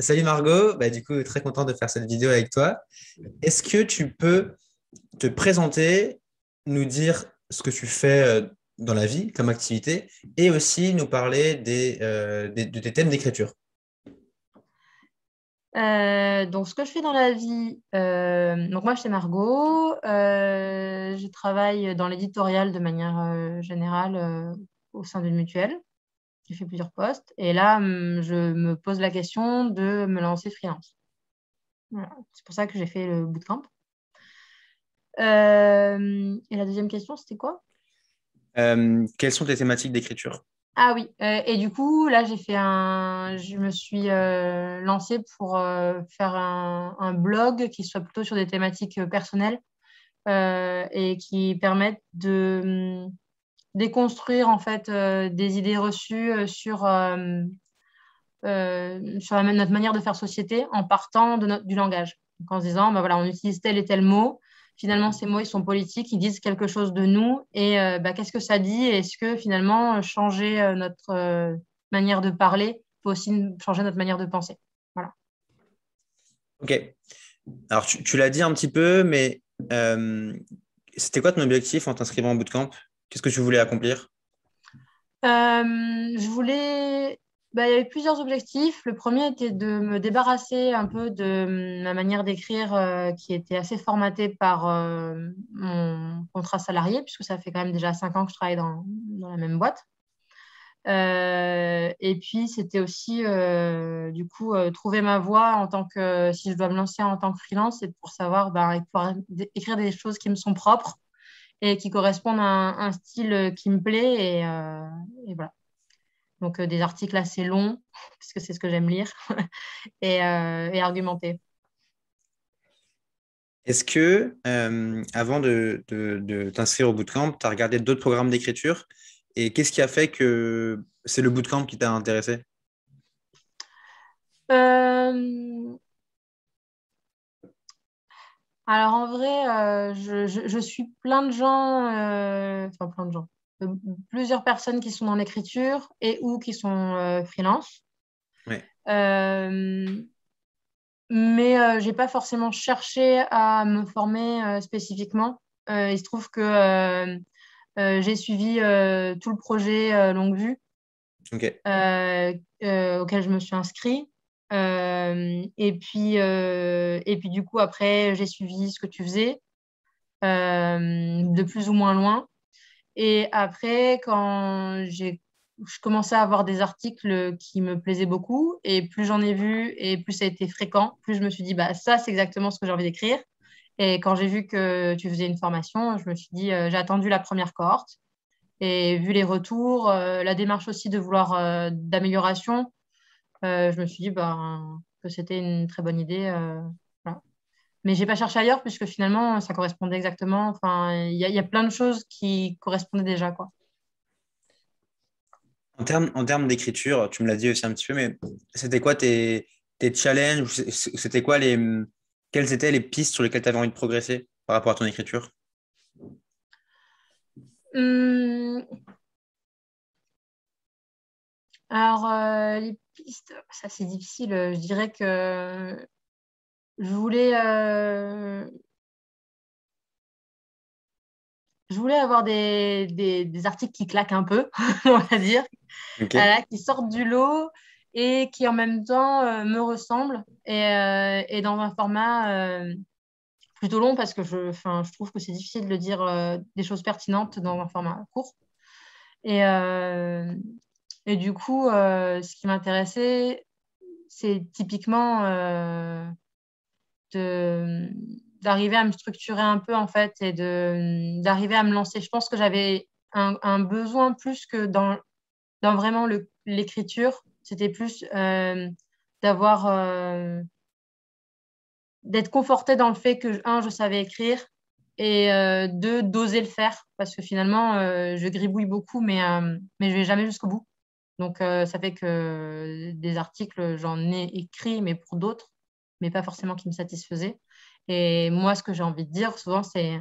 Salut Margot, du coup, très content de faire cette vidéo avec toi. Est-ce que tu peux te présenter, nous dire ce que tu fais dans la vie comme activité et aussi nous parler de tes thèmes d'écriture? Donc, ce que je fais dans la vie, donc moi, c'est Margot. Je travaille dans l'éditorial de manière générale au sein d'une mutuelle. J'ai fait plusieurs postes. Et là, je me pose la question de me lancer freelance. Voilà. C'est pour ça que j'ai fait le bootcamp. Et la deuxième question, c'était quoi? Quelles sont tes thématiques d'écriture? Ah oui, et du coup, là, je me suis lancée pour faire un blog qui soit plutôt sur des thématiques personnelles et qui permettent de déconstruire en fait des idées reçues sur notre manière de faire société en partant du langage. Donc, en se disant, bah, voilà, on utilise tel et tel mot. Finalement, ces mots, ils sont politiques, ils disent quelque chose de nous. Et qu'est-ce que ça dit? Est-ce que finalement, changer notre manière de parler peut aussi changer notre manière de penser? Voilà. Ok. Alors, tu l'as dit un petit peu, mais c'était quoi ton objectif en t'inscrivant au bootcamp? Qu'est-ce que tu voulais accomplir? Je voulais. Il y avait plusieurs objectifs. Le premier était de me débarrasser un peu de ma manière d'écrire qui était assez formatée par mon contrat salarié, puisque ça fait quand même déjà 5 ans que je travaille dans la même boîte. Et puis, c'était aussi, du coup, trouver ma voie en tant que, si je dois me lancer en tant que freelance, c'est pour savoir et pouvoir écrire des choses qui me sont propres et qui correspondent à un style qui me plaît. Et voilà. Donc, des articles assez longs, parce que c'est ce que j'aime lire, et argumentés. Est-ce que, avant de t'inscrire au bootcamp, tu as regardé d'autres programmes d'écriture? Et qu'est-ce qui a fait que c'est le bootcamp qui t'a intéressé? Euh, alors, en vrai, je suis plein de gens, enfin, plein de gens, euh, plusieurs personnes qui sont dans l'écriture et ou qui sont freelance. Ouais. Euh, mais j'ai pas forcément cherché à me former spécifiquement. Il se trouve que j'ai suivi tout le projet Longue Vue Ok. auquel je me suis inscrite. Et puis, du coup, après, j'ai suivi ce que tu faisais de plus ou moins loin. Et après, je commençais à avoir des articles qui me plaisaient beaucoup, et plus j'en ai vu et plus ça a été fréquent, plus je me suis dit, bah, ça, c'est exactement ce que j'ai envie d'écrire. Et quand j'ai vu que tu faisais une formation, je me suis dit, j'ai attendu la première cohorte et vu les retours, la démarche aussi de vouloir d'amélioration, je me suis dit que c'était une très bonne idée. Voilà. Mais j'ai pas cherché ailleurs puisque finalement, ça correspondait exactement. Enfin, il y a plein de choses qui correspondaient déjà, quoi. En termes d'écriture, tu me l'as dit aussi un petit peu, mais c'était quoi tes challenges? C'était quoi quelles étaient les pistes sur lesquelles tu avais envie de progresser par rapport à ton écriture? Hum, alors, les pistes, ça c'est difficile. Je dirais que je voulais, euh, je voulais avoir des articles qui claquent un peu, on va dire, Ok. voilà, qui sortent du lot et qui en même temps me ressemblent et dans un format plutôt long parce que enfin, je trouve que c'est difficile de dire des choses pertinentes dans un format court. Et, euh, et du coup, ce qui m'intéressait, c'est typiquement de, d'arriver à me structurer un peu en fait et d'arriver à me lancer. Je pense que j'avais un besoin plus que dans vraiment l'écriture. C'était plus d'avoir d'être confortée dans le fait que, un, je savais écrire et deux, d'oser le faire parce que finalement, je gribouille beaucoup, mais je vais jamais jusqu'au bout. Donc, ça fait que des articles, j'en ai écrit, mais pour d'autres, mais pas forcément qui me satisfaisaient. Et moi, ce que j'ai envie de dire souvent, c'est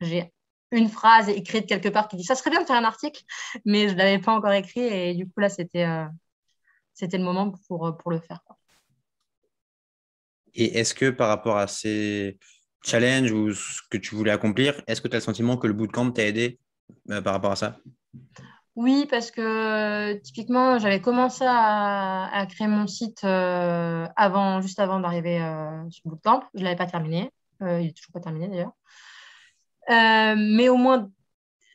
j'ai une phrase écrite quelque part qui dit ça serait bien de faire un article, mais je ne l'avais pas encore écrit. Et du coup, là, c'était le moment pour le faire, quoi. Et est-ce que par rapport à ces challenges ou ce que tu voulais accomplir, est-ce que tu as le sentiment que le bootcamp t'a aidé par rapport à ça? Oui, parce que typiquement, j'avais commencé à créer mon site juste avant d'arriver sur Bootcamp. Je ne l'avais pas terminé. Il n'est toujours pas terminé d'ailleurs. Mais au moins,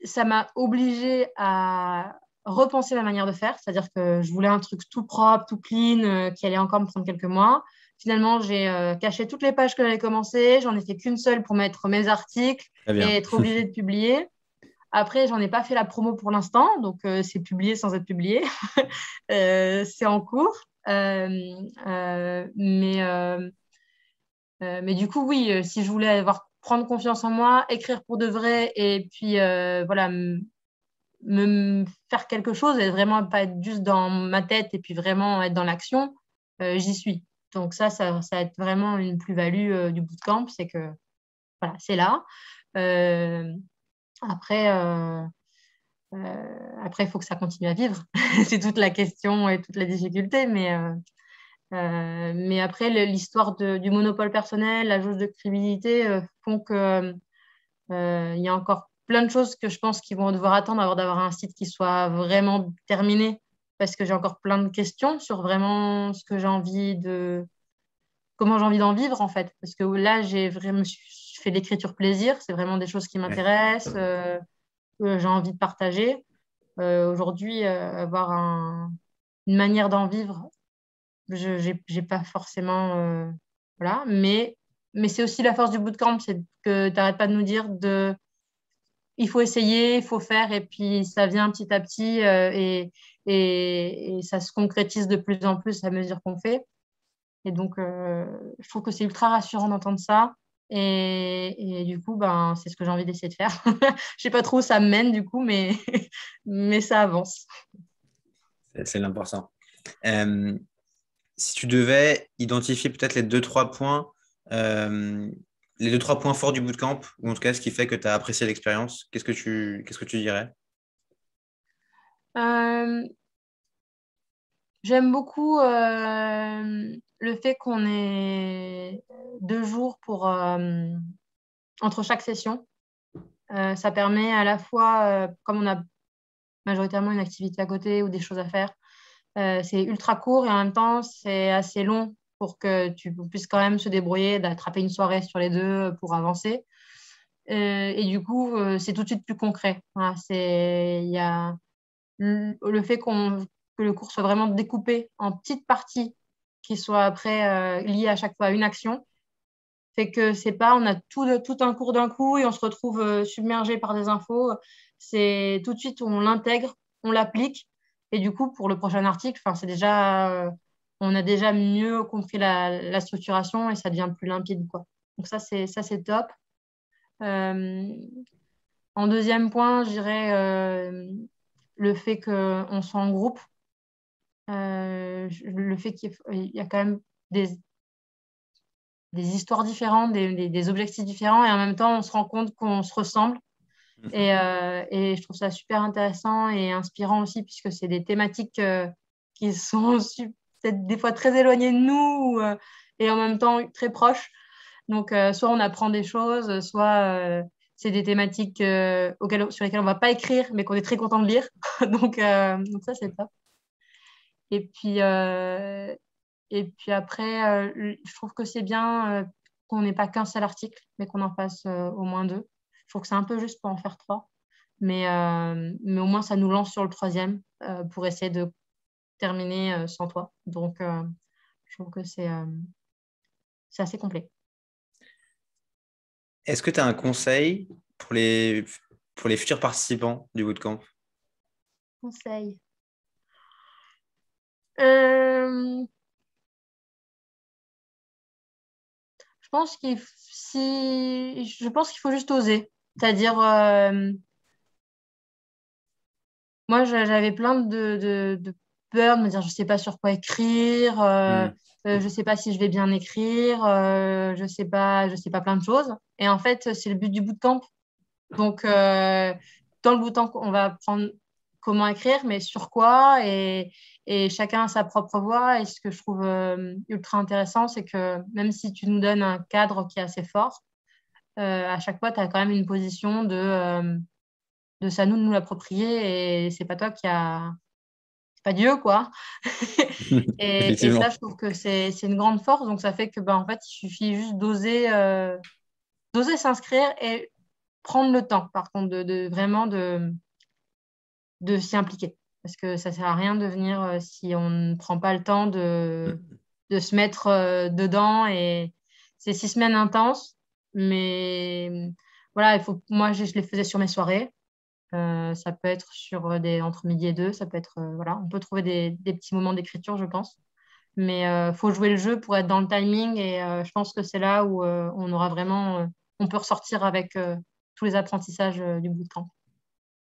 ça m'a obligée à repenser ma manière de faire. C'est-à-dire que je voulais un truc tout propre, tout clean, qui allait encore me prendre quelques mois. Finalement, j'ai caché toutes les pages que j'avais commencé. J'en ai fait qu'une seule pour mettre mes articles Très et bien. être obligée de publier. Après, j'en ai pas fait la promo pour l'instant, donc c'est publié sans être publié. C'est en cours. Mais du coup, oui, si je voulais prendre confiance en moi, écrire pour de vrai et puis voilà, me faire quelque chose et vraiment pas être juste dans ma tête et puis vraiment être dans l'action, j'y suis. Donc ça va être vraiment une plus-value du bootcamp, c'est que voilà, c'est là. Euh, après, après, il faut que ça continue à vivre. C'est toute la question et toute la difficulté. Mais après, l'histoire du monopole personnel, la jauge de crédibilité font que il y a encore plein de choses que je pense qu'ils vont devoir attendre avant d'avoir un site qui soit vraiment terminé. Parce que j'ai encore plein de questions sur vraiment ce que j'ai envie comment j'ai envie d'en vivre en fait. Parce que là, je fais de l'écriture plaisir. C'est vraiment des choses qui Ouais. m'intéressent, que j'ai envie de partager. Aujourd'hui, avoir une manière d'en vivre, je n'ai pas forcément. Voilà. Mais c'est aussi la force du bootcamp, c'est que tu n'arrêtes pas de nous dire il faut essayer, il faut faire, et puis ça vient petit à petit et ça se concrétise de plus en plus à mesure qu'on fait. Et donc, je trouve que c'est ultra rassurant d'entendre ça. Et du coup, ben, c'est ce que j'ai envie d'essayer de faire. Je sais pas trop où ça me mène, du coup, mais, mais ça avance. C'est l'important. Euh, Si tu devais identifier peut-être euh, les deux, trois points forts du bootcamp, ou en tout cas ce qui fait que tu as apprécié l'expérience, qu'est-ce que tu dirais? Euh, J'aime beaucoup le fait qu'on ait 2 jours entre chaque session. Ça permet à la fois, comme on a majoritairement une activité à côté ou des choses à faire, c'est ultra court et en même temps, c'est assez long pour que tu puisses quand même se débrouiller, d'attraper une soirée sur les deux pour avancer. Et du coup, c'est tout de suite plus concret. Voilà, il y a le fait que le cours soit vraiment découpé en petites parties qui soient après liées à chaque fois à une action, fait que c'est pas, on a tout un cours d'un coup et on se retrouve submergé par des infos. C'est tout de suite, on l'intègre, on l'applique. Et du coup, pour le prochain article, enfin, on a déjà mieux compris la structuration et ça devient plus limpide, quoi. Donc ça, c'est top. Euh, En deuxième point, je dirais le fait qu'on soit en groupe, le fait qu'il y a quand même des, des histoires différentes, des objectifs différents, et en même temps, on se rend compte qu'on se ressemble. Et je trouve ça super intéressant et inspirant aussi, puisque c'est des thématiques qui sont peut-être des fois très éloignées de nous et en même temps très proches. Donc, soit on apprend des choses, soit c'est des thématiques sur lesquelles on ne va pas écrire, mais qu'on est très content de lire. Donc ça, c'est top. Et puis, euh, et puis après, je trouve que c'est bien qu'on n'ait pas qu'un seul article, mais qu'on en fasse au moins deux. Je trouve que c'est un peu juste pour en faire trois. Mais au moins, ça nous lance sur le troisième pour essayer de terminer sans toi. Donc, je trouve que c'est assez complet. Est-ce que tu as un conseil pour les futurs participants du bootcamp? Conseil. Euh, je pense qu'il faut juste oser. C'est-à-dire, moi, j'avais plein de peur de me dire, je ne sais pas sur quoi écrire, Hmm. je ne sais pas si je vais bien écrire, je sais pas plein de choses. Et en fait, c'est le but du bootcamp. Donc, dans le bootcamp, on va prendre comment écrire, mais sur quoi, et chacun a sa propre voix. Et ce que je trouve ultra intéressant, c'est que même si tu nous donnes un cadre qui est assez fort, à chaque fois, tu as quand même une position de c'est à nous de nous l'approprier, et c'est pas toi qui a... C'est pas Dieu, quoi. Et ça, Effectivement. je trouve que c'est une grande force. Donc, ça fait que, en fait, il suffit juste d'oser s'inscrire et prendre le temps, par contre, vraiment de s'y impliquer. Parce que ça ne sert à rien de venir si on ne prend pas le temps de se mettre dedans. Et c'est 6 semaines intenses, mais voilà, moi, je les faisais sur mes soirées. Ça peut être entre midi et deux, ça peut être, voilà, on peut trouver des petits moments d'écriture, je pense. Mais il faut jouer le jeu pour être dans le timing, et je pense que c'est là où on aura vraiment, on peut ressortir avec tous les apprentissages du bootcamp.